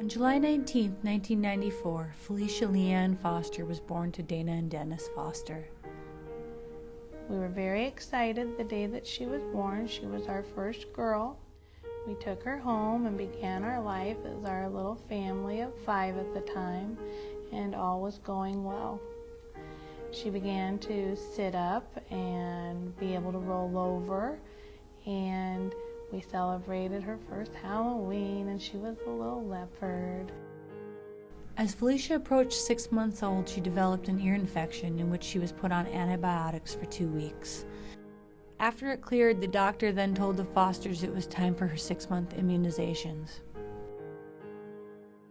On July 19, 1994, Felicia Leanne Foster was born to Dana and Dennis Foster. We were very excited the day that she was born. She was our first girl. We took her home and began our life as our little family of 5 at the time, and all was going well. She began to sit up and be able to roll over, and we celebrated her first Halloween, and she was a little leopard. As Felicia approached 6 months old, she developed an ear infection in which she was put on antibiotics for 2 weeks. After it cleared, the doctor then told the Fosters it was time for her 6-month immunizations.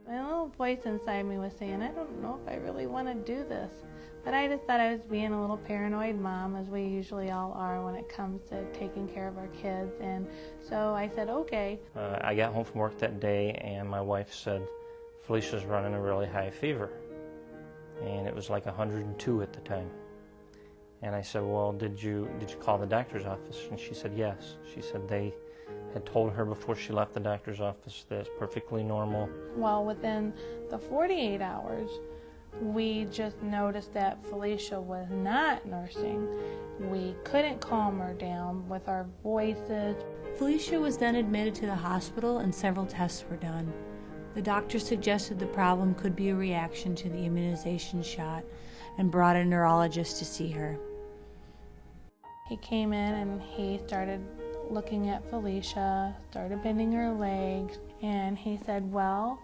My little voice inside me was saying, I don't know if I really want to do this. But I just thought I was being a little paranoid mom, as we usually all are when it comes to taking care of our kids. And so I said, okay. I got home from work that day and my wife said, Felicia's running a really high fever. And it was like 102 at the time. And I said, well, did you call the doctor's office? And she said, yes. She said they had told her before she left the doctor's office that it's perfectly normal. Well, within the 48 hours, we just noticed that Felicia was not nursing. We couldn't calm her down with our voices. Felicia was then admitted to the hospital and several tests were done. The doctor suggested the problem could be a reaction to the immunization shot and brought a neurologist to see her. He came in and he started looking at Felicia, started bending her legs, and he said, well,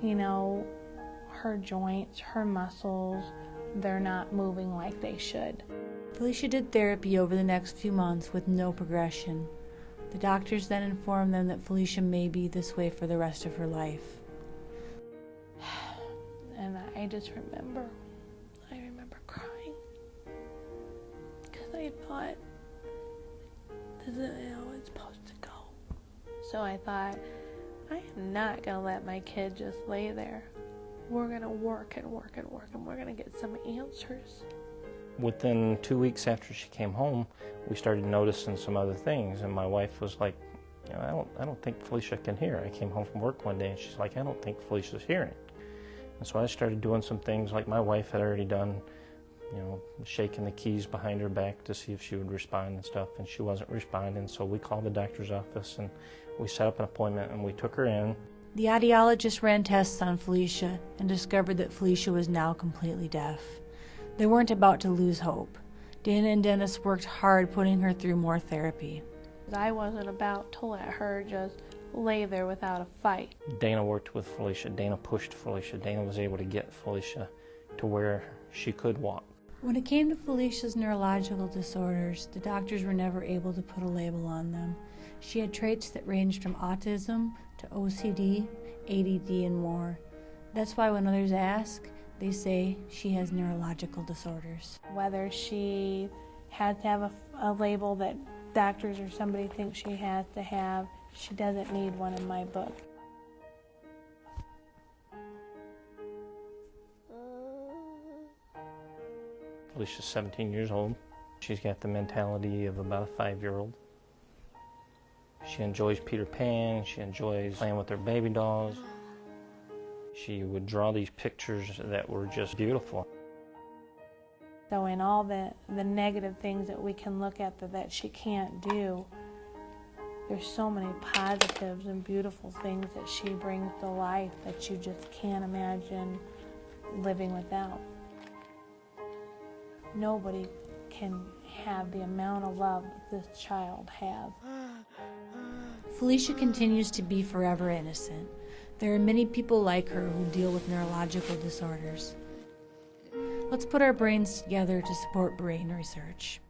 you know, her joints, her muscles, they're not moving like they should. Felicia did therapy over the next few months with no progression. The doctors then informed them that Felicia may be this way for the rest of her life. And I just remember crying. Because I thought, this is how it's supposed to go. So I thought, I am not going to let my kid just lay there. We're going to work and work and work, and we're going to get some answers. Within 2 weeks after she came home, we started noticing some other things, and my wife was like, you know, I don't think Felicia can hear. I came home from work one day, and she's like, I don't think Felicia's hearing. And so I started doing some things like my wife had already done, you know, shaking the keys behind her back to see if she would respond and stuff, and she wasn't responding. So we called the doctor's office, and we set up an appointment, and we took her in. The audiologist ran tests on Felicia and discovered that Felicia was now completely deaf. They weren't about to lose hope. Dana and Dennis worked hard putting her through more therapy. I wasn't about to let her just lay there without a fight. Dana worked with Felicia. Dana pushed Felicia. Dana was able to get Felicia to where she could walk. When it came to Felicia's neurological disorders, the doctors were never able to put a label on them. She had traits that ranged from autism to OCD, ADD, and more. That's why when others ask, they say she has neurological disorders. Whether she has to have a label that doctors or somebody think she has to have, she doesn't need one in my book. Felicia's 17 years old. She's got the mentality of about a 5-year-old. She enjoys Peter Pan. She enjoys playing with her baby dolls. She would draw these pictures that were just beautiful. So in all the negative things that we can look at that she can't do, there's so many positives and beautiful things that she brings to life that you just can't imagine living without. Nobody can have the amount of love that this child has. Felicia continues to be forever innocent. There are many people like her who deal with neurological disorders. Let's put our brains together to support brain research.